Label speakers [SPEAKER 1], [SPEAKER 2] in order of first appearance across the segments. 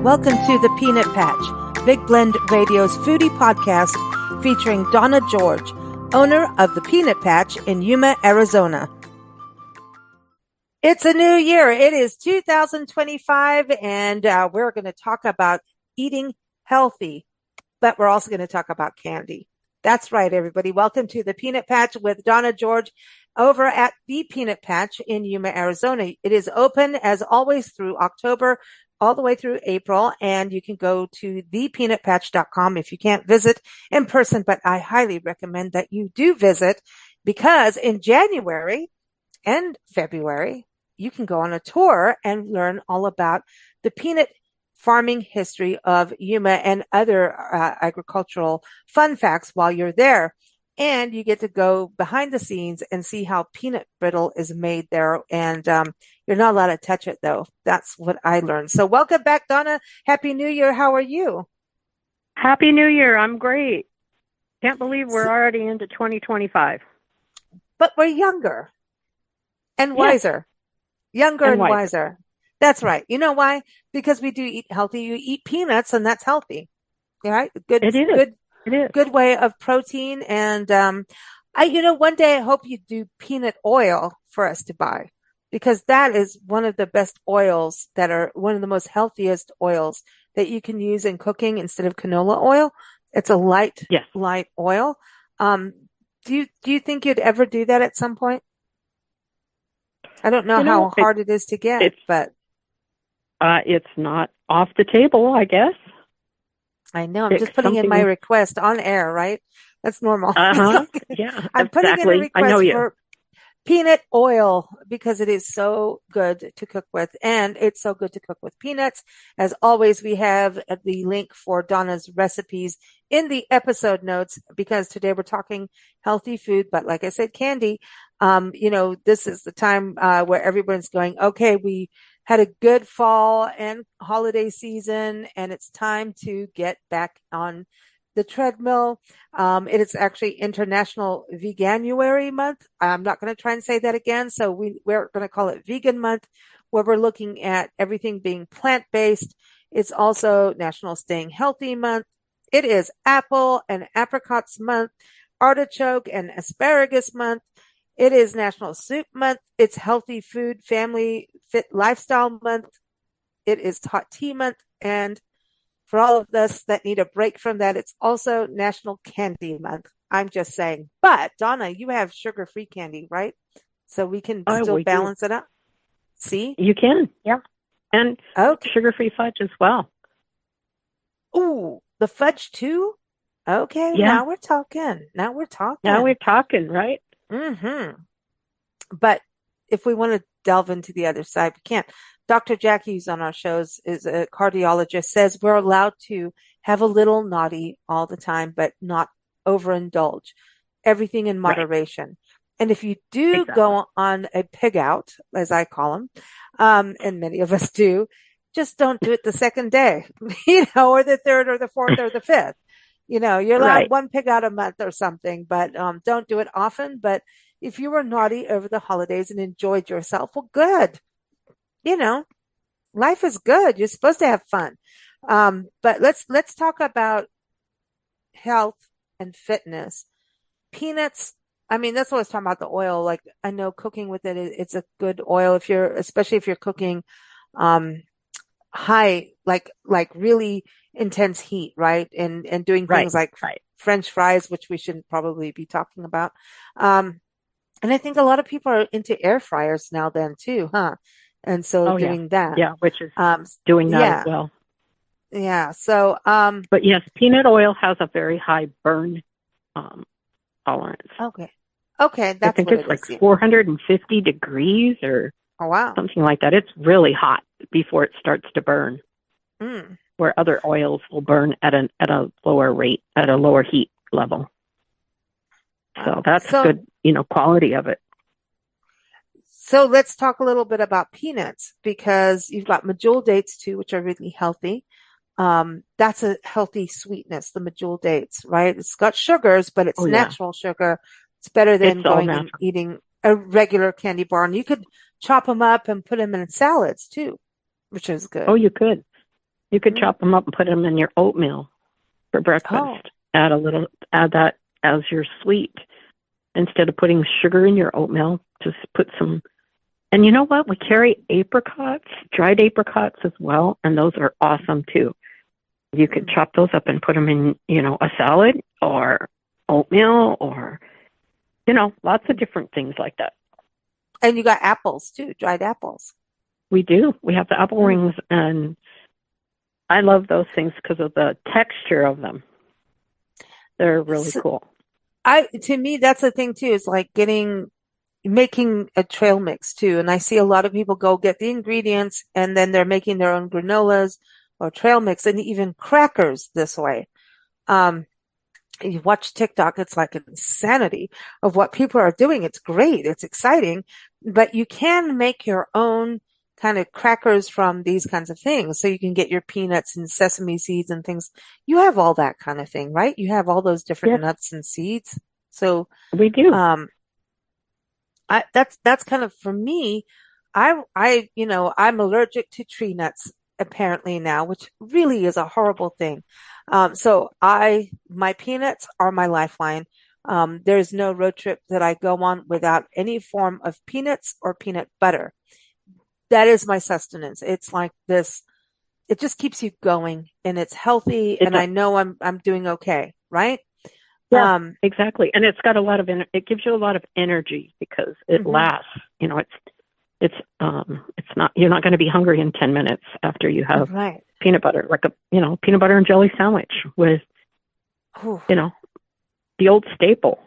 [SPEAKER 1] Welcome to the Peanut Patch, Big Blend Radio's foodie podcast featuring Donna George, owner of the Peanut Patch in Yuma, Arizona. It's a new year. It is 2025, and we're going to talk about eating healthy, but we're also going to talk about candy. That's right, everybody. Welcome to the Peanut Patch with Donna George over at the Peanut Patch in Yuma, Arizona. It is open, as always, through October all the way through April, and you can go to thepeanutpatch.com if you can't visit in person, but I highly recommend that you do visit, because in January and February, you can go on a tour and learn all about the peanut farming history of Yuma and other agricultural fun facts while you're there. And you get to go behind the scenes and see how peanut brittle is made there. And you're not allowed to touch it, though. That's what I learned. So welcome back, Donna. Happy New Year. How are you?
[SPEAKER 2] Happy New Year. I'm great. Can't believe we're already into 2025.
[SPEAKER 1] But we're younger and wiser. Younger and wiser. That's right. You know why? Because we do eat healthy. You eat peanuts, and that's healthy. All right? Good.
[SPEAKER 2] It is.
[SPEAKER 1] Good.
[SPEAKER 2] It is.
[SPEAKER 1] Good way of protein. And, one day I hope you do peanut oil for us to buy, because that is one of the best oils that are one of the most healthiest oils that you can use in cooking instead of canola oil. It's a light oil. Do you think you'd ever do that at some point? I don't know how hard it is to get, but
[SPEAKER 2] it's not off the table, I guess.
[SPEAKER 1] I know. I'm just putting in my request on air, right? That's normal.
[SPEAKER 2] Yeah,
[SPEAKER 1] I'm putting in a request for peanut oil because it is so good to cook with, and it's so good to cook with peanuts. As always, we have the link for Donna's recipes in the episode notes, because today we're talking healthy food, but like I said, candy. This is the time where everyone's going, okay, we had a good fall and holiday season, and it's time to get back on the treadmill. It is actually International Veganuary month. I'm not going to try and say that again. So we're going to call it Vegan Month, where we're looking at everything being plant-based. It's also National Staying Healthy Month. It is Apple and Apricots Month, Artichoke and Asparagus Month. It is National Soup Month. It's Healthy Food, Family Fit Lifestyle Month. It is Hot Tea Month. And for all of us that need a break from that, it's also National Candy Month. I'm just saying. But, Donna, you have sugar-free candy, right? So we can still balance it up. See?
[SPEAKER 2] You can, yeah. And sugar-free fudge as well.
[SPEAKER 1] Ooh, the fudge too? Okay,
[SPEAKER 2] yeah.
[SPEAKER 1] Now we're talking. Now we're talking,
[SPEAKER 2] right?
[SPEAKER 1] Mm-hmm. But if we want to delve into the other side, we can't. Dr. Jackie, who's on our shows, is a cardiologist, says we're allowed to have a little naughty all the time, but not overindulge. Everything in moderation. Right. And if you do go on a pig out, as I call them, and many of us do, just don't do it the second day, or the third or the fourth or the fifth. You're allowed one pig out a month or something, but don't do it often. But if you were naughty over the holidays and enjoyed yourself, well, good. Life is good. You're supposed to have fun. But let's talk about health and fitness. Peanuts. I mean, that's what I was talking about, the oil. Like, I know cooking with it, it's a good oil especially if you're cooking high, like really intense heat, right? And doing things like French fries, which we shouldn't probably be talking about. And I think a lot of people are into air fryers now then too, huh? And so doing that.
[SPEAKER 2] Yeah, which is doing that as well.
[SPEAKER 1] Yeah. So,
[SPEAKER 2] but yes, peanut oil has a very high burn tolerance.
[SPEAKER 1] Okay. That's
[SPEAKER 2] I think it's like 450 degrees or something like that. It's really hot before it starts to burn. Where other oils will burn at a lower rate, at a lower heat level. So that's good, quality of it.
[SPEAKER 1] So let's talk a little bit about peanuts, because you've got medjool dates too, which are really healthy. That's a healthy sweetness, the medjool dates, right? It's got sugars, but it's natural sugar. It's better than going and eating a regular candy bar. And you could chop them up and put them in salads too, which is good.
[SPEAKER 2] Oh, you could. You could chop them up and put them in your oatmeal for breakfast. Add that as your sweet. Instead of putting sugar in your oatmeal, just put some. And you know what? We carry apricots, dried apricots as well, and those are awesome too. You could chop those up and put them in, a salad or oatmeal or, lots of different things like that.
[SPEAKER 1] And you got apples too, dried apples.
[SPEAKER 2] We do. We have the apple rings, and I love those things because of the texture of them. They're really cool.
[SPEAKER 1] To me, that's the thing too, is like making a trail mix too. And I see a lot of people go get the ingredients and then they're making their own granolas or trail mix and even crackers this way. You watch TikTok, it's like insanity of what people are doing. It's great. It's exciting, but you can make your own kind of crackers from these kinds of things. So you can get your peanuts and sesame seeds and things. You have all that kind of thing, right? You have all those different nuts and seeds. So
[SPEAKER 2] we do.
[SPEAKER 1] That's kind of for me. I'm allergic to tree nuts apparently now, which really is a horrible thing. So my peanuts are my lifeline. There's no road trip that I go on without any form of peanuts or peanut butter. That is my sustenance. It's like this, it just keeps you going and it's healthy and I know I'm doing okay, right?
[SPEAKER 2] Yeah, exactly. And it's got it gives you a lot of energy because it lasts. It's not, you're not going to be hungry in 10 minutes after you have peanut butter, like peanut butter and jelly sandwich with, the old staple.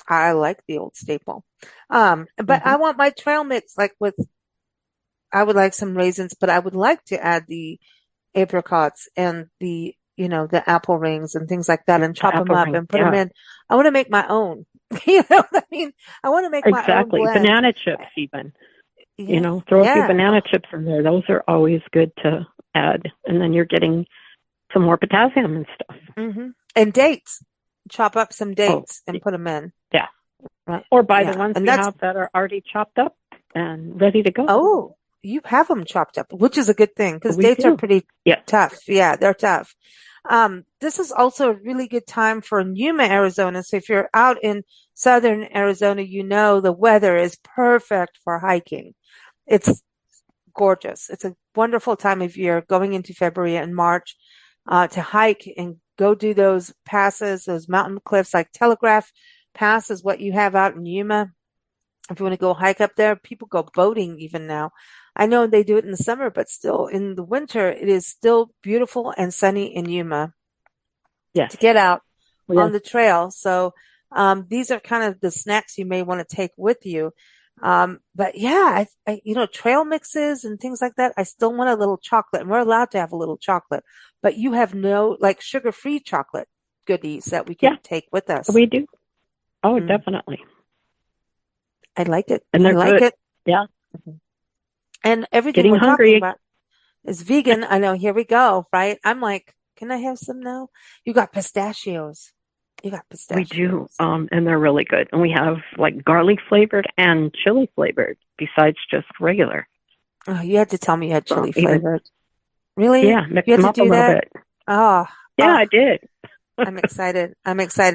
[SPEAKER 1] I like the old staple. But I want my trail mix I would like some raisins, but I would like to add the apricots and the apple rings and things like that and chop them up and put them in. I want to make my own. You know what I mean? I want to make my own blend.
[SPEAKER 2] Banana chips even. Throw a few banana chips in there. Those are always good to add. And then you're getting some more potassium and stuff.
[SPEAKER 1] Mm-hmm. And dates. Chop up some dates and put them in.
[SPEAKER 2] Yeah. Right. Or buy the ones you have that are already chopped up and ready to go.
[SPEAKER 1] Oh, you have them chopped up, which is a good thing because dates are pretty tough. Yeah, they're tough. This is also a really good time for Yuma, Arizona. So if you're out in southern Arizona, the weather is perfect for hiking. It's gorgeous. It's a wonderful time of year going into February and March, to hike and go do those passes, those mountain cliffs like Telegraph Pass is what you have out in Yuma. If you want to go hike up there, people go boating even now. I know they do it in the summer, but still in the winter, it is still beautiful and sunny in Yuma. To get out on the trail. So, these are kind of the snacks you may want to take with you. But yeah, trail mixes and things like that. I still want a little chocolate and we're allowed to have a little chocolate, but you have no sugar-free chocolate goodies that we can take with us.
[SPEAKER 2] We do. Oh, definitely.
[SPEAKER 1] I like it.
[SPEAKER 2] And they're
[SPEAKER 1] like
[SPEAKER 2] good.
[SPEAKER 1] it.
[SPEAKER 2] Yeah.
[SPEAKER 1] And everything we're talking about is vegan. I know. Here we go. Right. I'm like, can I have some now? You got pistachios. We
[SPEAKER 2] do. And they're really good. And we have garlic flavored and chili flavored besides just regular.
[SPEAKER 1] Oh, you had to tell me you had chili flavored. Really?
[SPEAKER 2] Yeah. Mix them up a little bit.
[SPEAKER 1] Oh.
[SPEAKER 2] Yeah, I did.
[SPEAKER 1] I'm excited.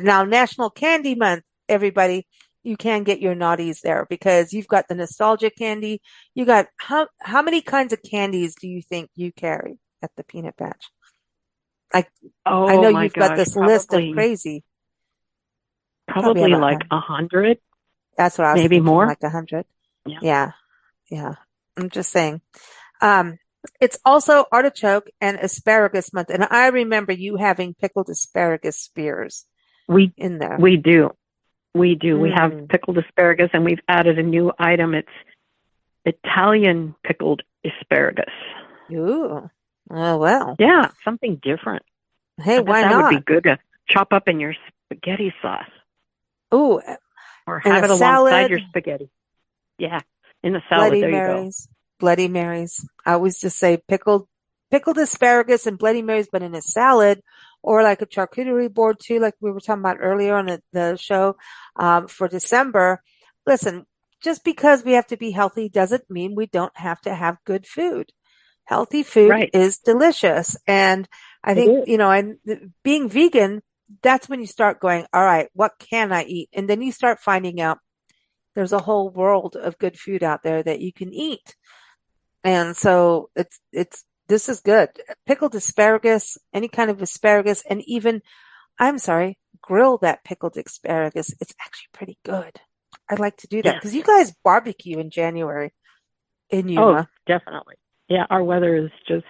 [SPEAKER 1] Now, National Candy Month, everybody. You can get your naughties there because you've got the nostalgia candy. You got how many kinds of candies do you think you carry at the Peanut Patch? I know you've got this list of crazy.
[SPEAKER 2] Probably like 100.
[SPEAKER 1] That's what I was
[SPEAKER 2] maybe
[SPEAKER 1] thinking,
[SPEAKER 2] more.
[SPEAKER 1] Like 100. Yeah. I'm just saying. It's also artichoke and asparagus month, and I remember you having pickled asparagus spears. In there.
[SPEAKER 2] We do. We have pickled asparagus, and we've added a new item. It's Italian pickled asparagus.
[SPEAKER 1] Ooh. Oh, well.
[SPEAKER 2] Yeah, something different.
[SPEAKER 1] Hey, why not?
[SPEAKER 2] That would be good to chop up in your spaghetti sauce.
[SPEAKER 1] Ooh.
[SPEAKER 2] Or have it alongside your spaghetti. Yeah, in the salad.
[SPEAKER 1] Bloody
[SPEAKER 2] there
[SPEAKER 1] Marys.
[SPEAKER 2] You go.
[SPEAKER 1] Bloody Marys. I always just say pickled asparagus and Bloody Marys, but in a salad. Or like a charcuterie board too, like we were talking about earlier on the show, for December. Listen, just because we have to be healthy doesn't mean we don't have to have good food. Healthy food
[SPEAKER 2] Right.
[SPEAKER 1] is delicious. And I think, and being vegan, that's when you start going, all right, what can I eat? And then you start finding out there's a whole world of good food out there that you can eat. And so this is good. Pickled asparagus, any kind of asparagus, and even, I'm sorry, grill that pickled asparagus. It's actually pretty good. I'd like to do that because you guys barbecue in January in Yuma.
[SPEAKER 2] Oh, definitely. Yeah, our weather is just,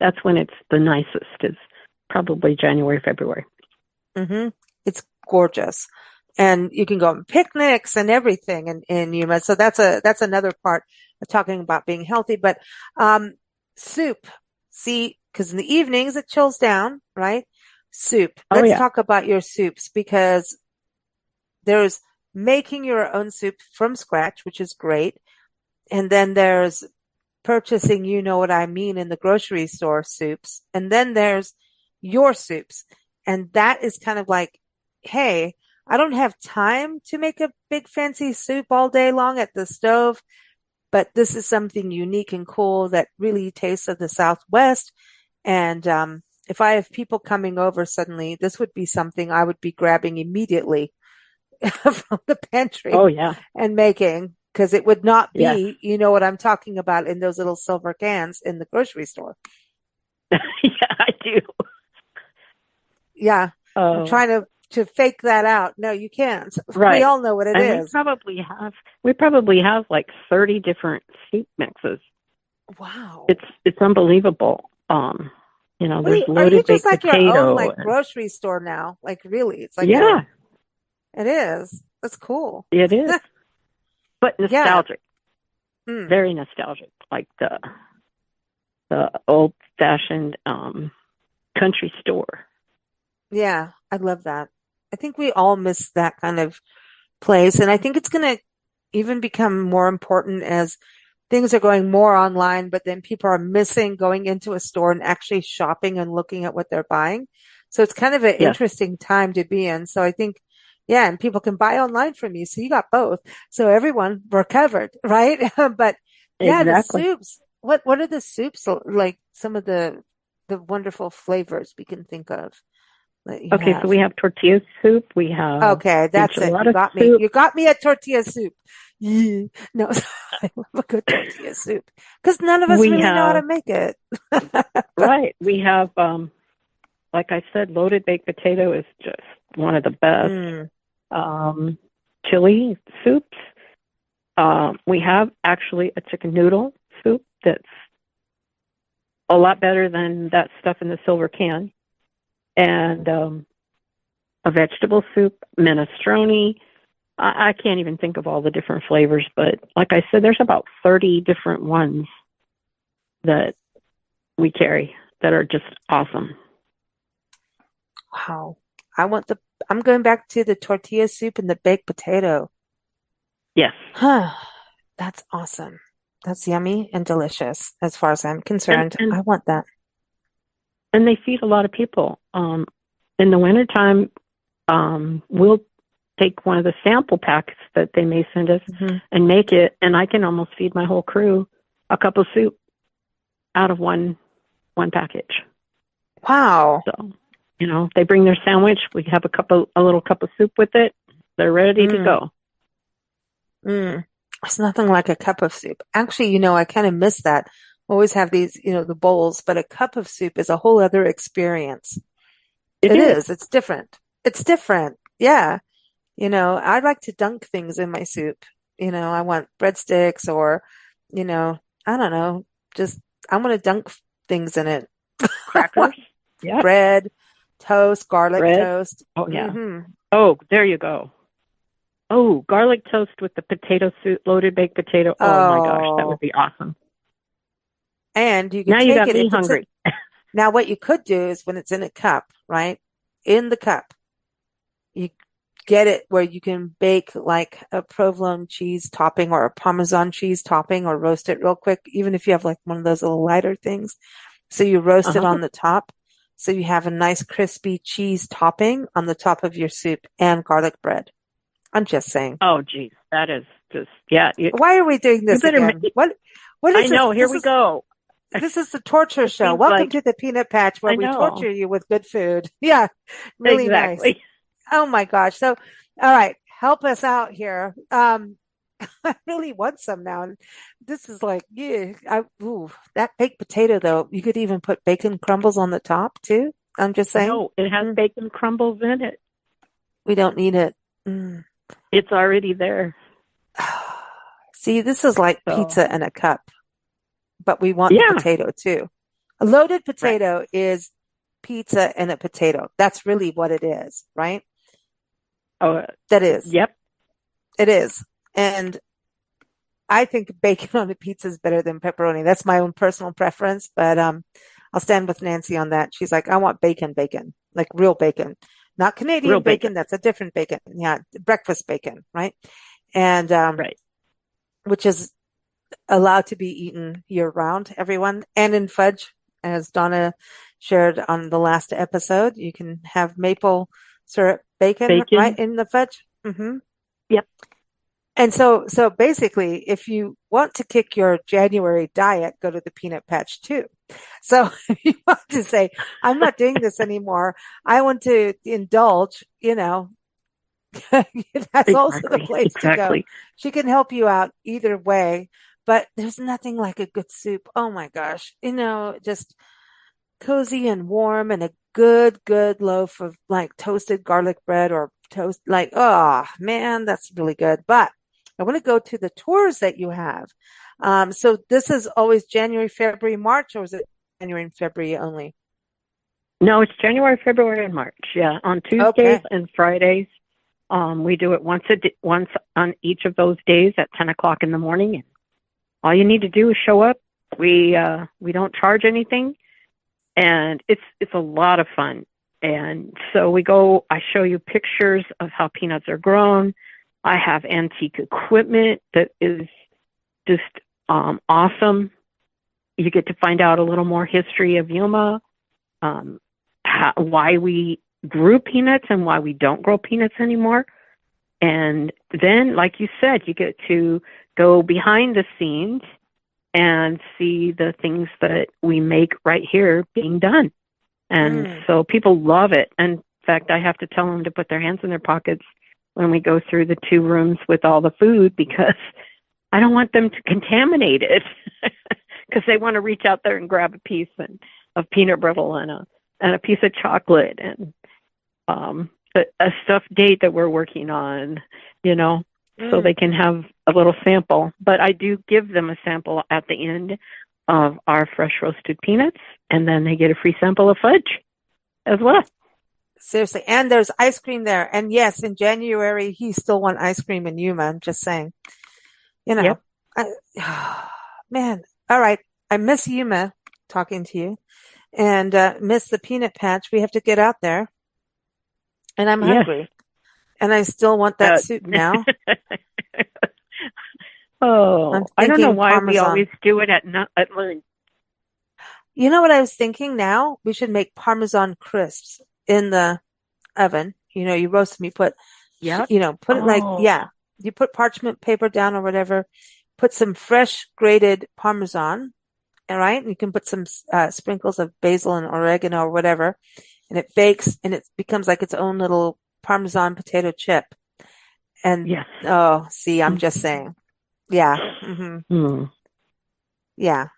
[SPEAKER 2] that's when it's the nicest, is probably January, February.
[SPEAKER 1] Mm-hmm. It's gorgeous. And you can go on picnics and everything in Yuma. So that's another part of talking about being healthy. But soup, see, because in the evenings it chills down, right? Soup. Let's talk about your soups, because there's making your own soup from scratch, which is great. And then there's purchasing, you know what I mean, in the grocery store soups. And then there's your soups. And that is kind of like, hey, I don't have time to make a big fancy soup all day long at the stove, but this is something unique and cool that really tastes of the Southwest. And if I have people coming over suddenly, this would be something I would be grabbing immediately from the pantry.
[SPEAKER 2] Oh, yeah.
[SPEAKER 1] And making, because it would not be, you know what I'm talking about, in those little silver cans in the grocery store.
[SPEAKER 2] Yeah, I do.
[SPEAKER 1] Yeah. I'm trying to fake that out. No, you can't.
[SPEAKER 2] Right.
[SPEAKER 1] We all know what it is.
[SPEAKER 2] We probably have like 30 different soup mixes.
[SPEAKER 1] Wow.
[SPEAKER 2] It's unbelievable. There's loaded baked
[SPEAKER 1] like
[SPEAKER 2] potato.
[SPEAKER 1] Your own, like, grocery store now? Like, really? It's like, it is. That's cool.
[SPEAKER 2] It is. But nostalgic. Very nostalgic. Like the old fashioned country store.
[SPEAKER 1] Yeah, I love that. I think we all miss that kind of place. And I think it's going to even become more important as things are going more online, but then people are missing going into a store and actually shopping and looking at what they're buying. So it's kind of an interesting time to be in. So I think, and people can buy online from you. So you got both. So everyone, we're covered, right? But the soups, what are the soups like? Some of the wonderful flavors we can think of.
[SPEAKER 2] So we have tortilla soup. We have
[SPEAKER 1] that's it. You got me. You got me at tortilla soup. Yeah. No, I love a good tortilla soup because none of us really know how to make it.
[SPEAKER 2] Right. We have, like I said, loaded baked potato is just one of the best. Chili soups. We have actually a chicken noodle soup that's a lot better than that stuff in the silver can. And a vegetable soup, minestrone. I can't even think of all the different flavors, but like I said, there's about 30 different ones that we carry that are just awesome.
[SPEAKER 1] Wow. I'm going back to the tortilla soup and the baked potato.
[SPEAKER 2] Yes.
[SPEAKER 1] That's awesome. That's yummy and delicious as far as I'm concerned. I want that.
[SPEAKER 2] And they feed a lot of people. In the wintertime, we'll take one of the sample packs that they may send us and make it, and I can almost feed my whole crew a cup of soup out of one package.
[SPEAKER 1] Wow.
[SPEAKER 2] So, they bring their sandwich, we have a little cup of soup with it, they're ready to go.
[SPEAKER 1] It's nothing like a cup of soup. Actually, I kind of miss that. Always have these, the bowls, but a cup of soup is a whole other experience. It is. It's different. It's different. Yeah. I like to dunk things in my soup. I want breadsticks or, I don't know, just, I want to dunk things in it.
[SPEAKER 2] Crackers. Yeah.
[SPEAKER 1] Bread, toast, garlic toast.
[SPEAKER 2] Oh, yeah. Oh, there you go. Oh, garlic toast with the potato soup, loaded baked potato. Oh my gosh, that would be awesome.
[SPEAKER 1] And you can
[SPEAKER 2] now
[SPEAKER 1] take
[SPEAKER 2] you got
[SPEAKER 1] it
[SPEAKER 2] me hungry.
[SPEAKER 1] Now, what you could do is when it's in a cup, right? In the cup, you get it where you can bake like a provolone cheese topping or a Parmesan cheese topping or roast it real quick, even if you have like one of those little lighter things. So you roast it on the top. So you have a nice crispy cheese topping on the top of your soup and garlic bread. I'm just saying.
[SPEAKER 2] Oh, geez. That is just,
[SPEAKER 1] Why are we doing this again? What What is
[SPEAKER 2] I know. Here we go.
[SPEAKER 1] This is the torture show.
[SPEAKER 2] seems
[SPEAKER 1] Welcome
[SPEAKER 2] like
[SPEAKER 1] to the Peanut Patch, where
[SPEAKER 2] I
[SPEAKER 1] we
[SPEAKER 2] know.
[SPEAKER 1] torture you with good food. Yeah, really nice.
[SPEAKER 2] Exactly.
[SPEAKER 1] Oh my gosh. So, all right, help us out here. I really want some now. And this is like, yeah, that baked potato though, you could even put bacon crumbles on the top too. I'm just saying.
[SPEAKER 2] No, it has bacon crumbles in it.
[SPEAKER 1] We don't need it. Mm.
[SPEAKER 2] It's already there.
[SPEAKER 1] See, this is like
[SPEAKER 2] So,
[SPEAKER 1] pizza in a cup, but we want the potato too. A loaded potato is pizza and a potato. That's really what it is, right?
[SPEAKER 2] Oh,
[SPEAKER 1] that is.
[SPEAKER 2] Yep.
[SPEAKER 1] It is. And I think bacon on a pizza is better than pepperoni. That's my own personal preference, but I'll stand with Nancy on that. She's like, I want bacon, like real bacon, not Canadian
[SPEAKER 2] real
[SPEAKER 1] bacon. That's a different bacon. Yeah, breakfast bacon, right? And which is allowed to be eaten year round, everyone, and in fudge, as Donna shared on the last episode. You can have maple syrup bacon. Right in the fudge. Mm-hmm.
[SPEAKER 2] Yep.
[SPEAKER 1] And so basically, if you want to kick your January diet, go to the Peanut Patch too. So if you want to say, I'm not doing this anymore, I want to indulge, that's also the place to go. She can help you out either way, but there's nothing like a good soup. Oh my gosh. Just cozy and warm, and a good loaf of like toasted garlic bread or toast. Like, oh man, that's really good. But I want to go to the tours that you have. So this is always January, February, March, or is it January and February only?
[SPEAKER 2] No, it's January, February, and March. Yeah, on Tuesdays and Fridays. We do it once on each of those days at 10 o'clock in the morning. And all you need to do is show up. We don't charge anything, and it's a lot of fun. And so I show you pictures of how peanuts are grown. I have antique equipment that is just awesome. You get to find out a little more history of Yuma, why we grew peanuts and why we don't grow peanuts anymore. And then, like you said, you get to go behind the scenes and see the things that we make right here being done. And so people love it. In fact, I have to tell them to put their hands in their pockets when we go through the 2 rooms with all the food, because I don't want them to contaminate it, because they want to reach out there and grab a piece of peanut brittle and a piece of chocolate and a stuffed date that we're working on, so they can have a little sample. But I do give them a sample at the end of our fresh roasted peanuts, and then they get a free sample of fudge as well.
[SPEAKER 1] Seriously. And there's ice cream there. And yes, in January, he still want ice cream in Yuma. I'm just saying, man, all right. I miss Yuma talking to you, and miss the Peanut Patch. We have to get out there, and I'm hungry, and I still want that soup now.
[SPEAKER 2] I don't know why Parmesan. We always do it at lunch.
[SPEAKER 1] You know what I was thinking now? We should make Parmesan crisps in the oven. You roast them, you put, put it you put parchment paper down or whatever, put some fresh grated Parmesan, all right? And you can put some sprinkles of basil and oregano or whatever, and it bakes, and it becomes like its own little Parmesan potato chip. And, I'm just saying. Yeah. Mm-hmm. Yeah.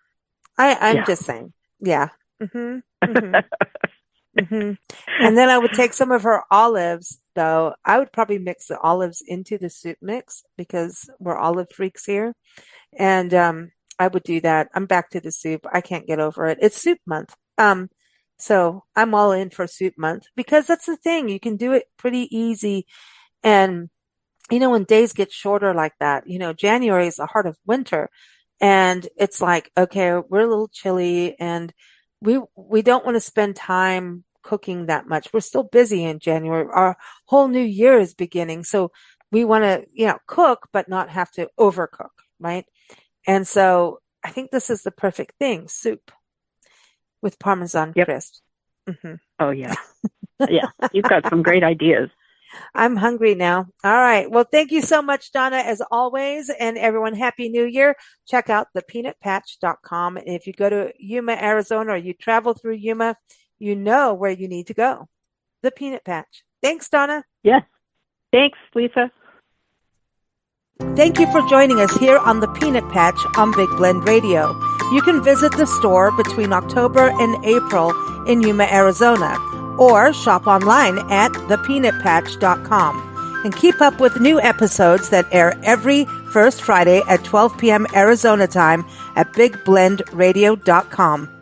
[SPEAKER 1] I'm just saying. Yeah. Mm-hmm. Mm-hmm. Mm-hmm. And then I would take some of her olives, though. I would probably mix the olives into the soup mix, because we're olive freaks here. And I would do that. I'm back to the soup. I can't get over it. It's soup month. So I'm all in for soup month, because that's the thing. You can do it pretty easy. And, when days get shorter like that, January is the heart of winter. And it's like, okay, we're a little chilly, and we don't want to spend time cooking that much. We're still busy in January. Our whole new year is beginning. So we want to, cook, but not have to overcook, right? And so I think this is the perfect thing, soup with Parmesan crisps. Mm-hmm.
[SPEAKER 2] Oh, yeah. Yeah. You've got some great ideas.
[SPEAKER 1] I'm hungry now. All right. Well, thank you so much, Donna, as always. And everyone, Happy New Year. Check out thepeanutpatch.com. And if you go to Yuma, Arizona, or you travel through Yuma, you know where you need to go. The Peanut Patch. Thanks, Donna.
[SPEAKER 2] Yes. Thanks, Lisa.
[SPEAKER 1] Thank you for joining us here on the Peanut Patch on Big Blend Radio. You can visit the store between October and April in Yuma, Arizona, or shop online at thepeanutpatch.com and keep up with new episodes that air every first Friday at 12 p.m. Arizona time at bigblendradio.com.